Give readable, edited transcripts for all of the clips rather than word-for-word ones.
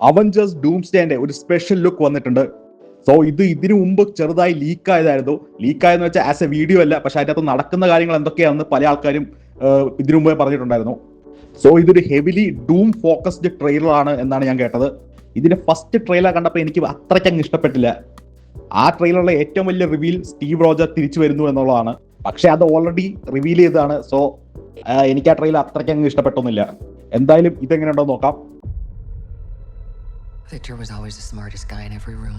Avengers ഡൂംസ്ഡേന്റെ ഒരു special look വന്നിട്ടുണ്ട്. So ഇതിനു മുമ്പ് ചെറുതായി ലീക്കായതായിരുന്നു. ലീക്കായെന്ന് വെച്ചാൽ ആസ് എ വീഡിയോ അല്ല, പക്ഷെ അതിനകത്ത് നടക്കുന്ന കാര്യങ്ങൾ എന്തൊക്കെയാണെന്ന് പല ആൾക്കാരും ഇതിനു മുമ്പേ പറഞ്ഞിട്ടുണ്ടായിരുന്നു. സോ ഇതൊരു ഹെവിലി ഡൂം ഫോക്കസ്ഡ് ട്രെയിലർ ആണ് എന്നാണ് ഞാൻ കേട്ടത്. ഇതിന്റെ ഫസ്റ്റ് ട്രെയിലർ കണ്ടപ്പോൾ എനിക്ക് അത്രയ്ക്കങ്ങ് ഇഷ്ടപ്പെട്ടില്ല. ആ ട്രെയിലറിലെ ഏറ്റവും വലിയ റിവീൽ സ്റ്റീവ് റോജർ തിരിച്ചു വരുന്നു എന്നുള്ളതാണ്. പക്ഷെ അത് ഓൾറെഡി റിവീൽ ചെയ്തതാണ്. സോ എനിക്ക് ആ ട്രെയിലർ അത്രയ്ക്കങ്ങ് ഇഷ്ടപ്പെട്ടൊന്നുമില്ല. എന്തായാലും ഇതെങ്ങനെയുണ്ടോ നോക്കാം. Victor was always the smartest guy in every room.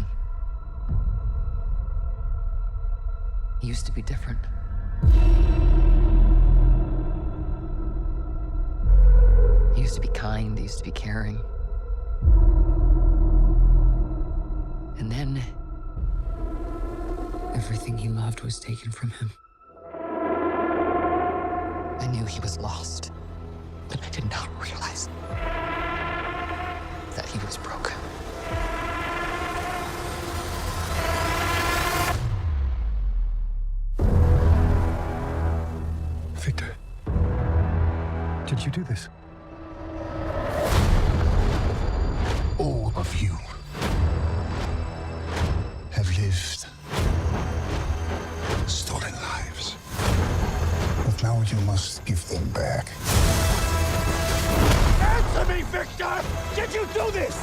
He used to be different. He used to be kind, he used to be caring. And then everything he loved was taken from him. I knew he was lost, but I did not realize that he was broken. Victor, did you do this? All of you have lived, stolen lives, but now you must give them back. Answer me, Victor! Did you do this?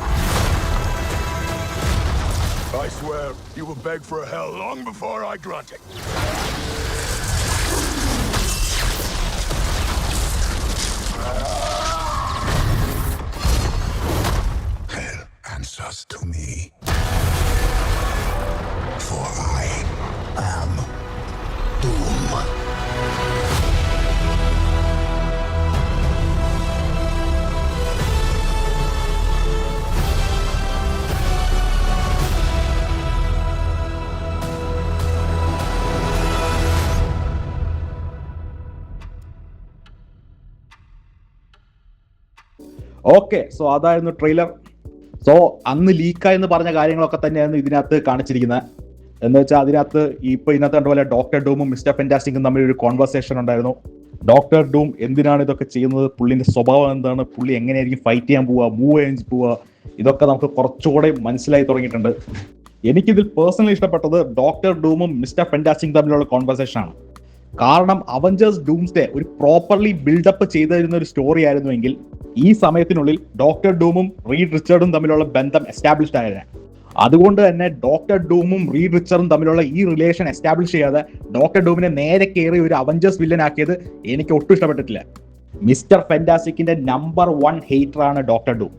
I swear, you will beg for hell long before I grant it. Hell answers to me, for I am Doom. Okay, so അതായിരുന്നു trailer. So അന്ന് ലീക്കായെന്ന് പറഞ്ഞ കാര്യങ്ങളൊക്കെ തന്നെയായിരുന്നു ഇതിനകത്ത് കാണിച്ചിരിക്കുന്നത്. എന്ന് വെച്ചാൽ അതിനകത്ത് ഇതിനകത്ത് കണ്ട പോലെ ഡോക്ടർ ഡൂമും മിസ്റ്റർ ഫെന്റാസ്റ്റിക്കും തമ്മിൽ ഒരു കോൺവെർസേഷൻ ഉണ്ടായിരുന്നു. ഡോക്ടർ ഡൂം എന്തിനാണ് ഇതൊക്കെ ചെയ്യുന്നത്, പുള്ളിന്റെ സ്വഭാവം എന്താണ്, പുള്ളി എങ്ങനെയായിരിക്കും ഫൈറ്റ് ചെയ്യാൻ പോവുക, മൂവ് ചെയ്യാൻ പോവുക, ഇതൊക്കെ നമുക്ക് കുറച്ചുകൂടെ മനസ്സിലായി തുടങ്ങിയിട്ടുണ്ട്. എനിക്കിതിൽ പേഴ്സണലി ഇഷ്ടപ്പെട്ടത് ഡോക്ടർ ഡൂമും മിസ്റ്റർ ഫെന്റാസ്റ്റിക്കും തമ്മിലുള്ള കോൺവെർസേഷൻ ആണ്. കാരണം അവഞ്ചേഴ്സ് ഡൂംസ്ഡേ ഒരു പ്രോപ്പർലി ബിൽഡപ്പ് ചെയ്തിരുന്ന ഒരു സ്റ്റോറി ആയിരുന്നുവെങ്കിൽ ഈ സമയത്തിനുള്ളിൽ ഡോക്ടർ ഡൂമും റീഡ് റിച്ചർഡും തമ്മിലുള്ള ബന്ധം എസ്റ്റാബ്ലിഷ്ഡ് ആയതിനെ. അതുകൊണ്ട് തന്നെ ഡോക്ടർ ഡൂമും റീഡ് റിച്ചർഡും തമ്മിലുള്ള ഈ റിലേഷൻ എസ്റ്റാബ്ലിഷ് ചെയ്യാതെ ഡോക്ടർ ഡൂമിനെ നേരെ കയറി ഒരു അവഞ്ചേഴ്സ് വില്ലൻ ആക്കിയത് എനിക്ക് ഒട്ടും ഇഷ്ടപ്പെട്ടിട്ടില്ല. മിസ്റ്റർ ഫെന്റാസ്റ്റിക്കിന്റെ നമ്പർ 1 ഹെയ്റ്ററാണ് ഡോക്ടർ ഡൂം.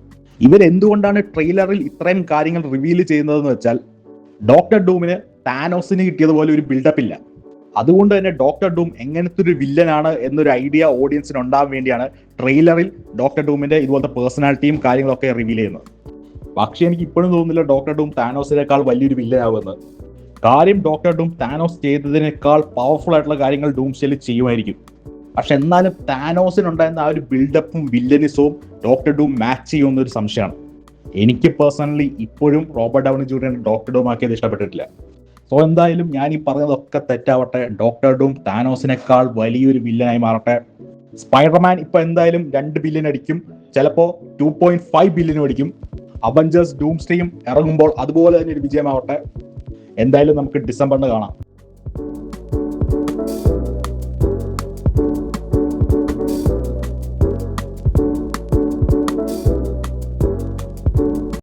ഇവരെന്തുകൊണ്ടാണ് ട്രെയിലറിൽ ഇത്രയും കാര്യങ്ങൾ റിവീൽ ചെയ്യുന്നതെന്ന് വെച്ചാൽ ഡോക്ടർ ഡൂമിന് താനോസിന് കിട്ടിയതുപോലെ ഒരു ബിൽഡപ്പ് ഇല്ല. അതുകൊണ്ട് തന്നെ ഡോക്ടർ ഡൂം എങ്ങനത്തെ ഒരു വില്ലനാണ് എന്നൊരു ഐഡിയ ഓഡിയൻസിന് ഉണ്ടാകാൻ വേണ്ടിയാണ് ട്രെയിലറിൽ ഡോക്ടർ ഡൂമിന്റെ ഇതുപോലത്തെ പേഴ്സണാലിറ്റിയും കാര്യങ്ങളൊക്കെ റിവീൽ ചെയ്യുന്നത്. പക്ഷേ എനിക്ക് ഇപ്പോഴും തോന്നുന്നില്ല ഡോക്ടർ ഡൂം താനോസിനേക്കാൾ വലിയൊരു വില്ലനാവുമെന്ന്. കാര്യം ഡോക്ടർ ഡൂം താനോസ് ചെയ്തതിനേക്കാൾ പവർഫുൾ ആയിട്ടുള്ള കാര്യങ്ങൾ ഡൂംസ്ഡേയിൽ ചെയ്യുമായിരിക്കും. പക്ഷെ എന്നാലും താനോസിനുണ്ടായിരുന്ന ആ ഒരു ബിൽഡപ്പും വില്ലനിസവും ഡോക്ടർ ഡൂം മാച്ച് ചെയ്യുമെന്നൊരു സംശയമാണ്. എനിക്ക് പേഴ്സണലി ഇപ്പോഴും Robert Downey junior doctor dome ആക്കിയത് ഇഷ്ടപ്പെട്ടിട്ടില്ല. സോ എന്തായാലും ഞാൻ ഈ പറഞ്ഞതൊക്കെ തെറ്റാവട്ടെ. ഡോക്ടർ ഡൂം താനോസിനേക്കാൾ വലിയൊരു വില്ലനായി മാറട്ടെ. സ്പൈഡർമാൻ ഇപ്പൊ എന്തായാലും 2 ബില്യൺ അടിക്കും, ചിലപ്പോൾ 2.5 ബില്യനും അടിക്കും. അവഞ്ചേഴ്സ് ഡൂംസ്ഡേയും ഇറങ്ങുമ്പോൾ അതുപോലെ തന്നെ ഒരു വിജയമാവട്ടെ. എന്തായാലും നമുക്ക് ഡിസംബറിന് കാണാം.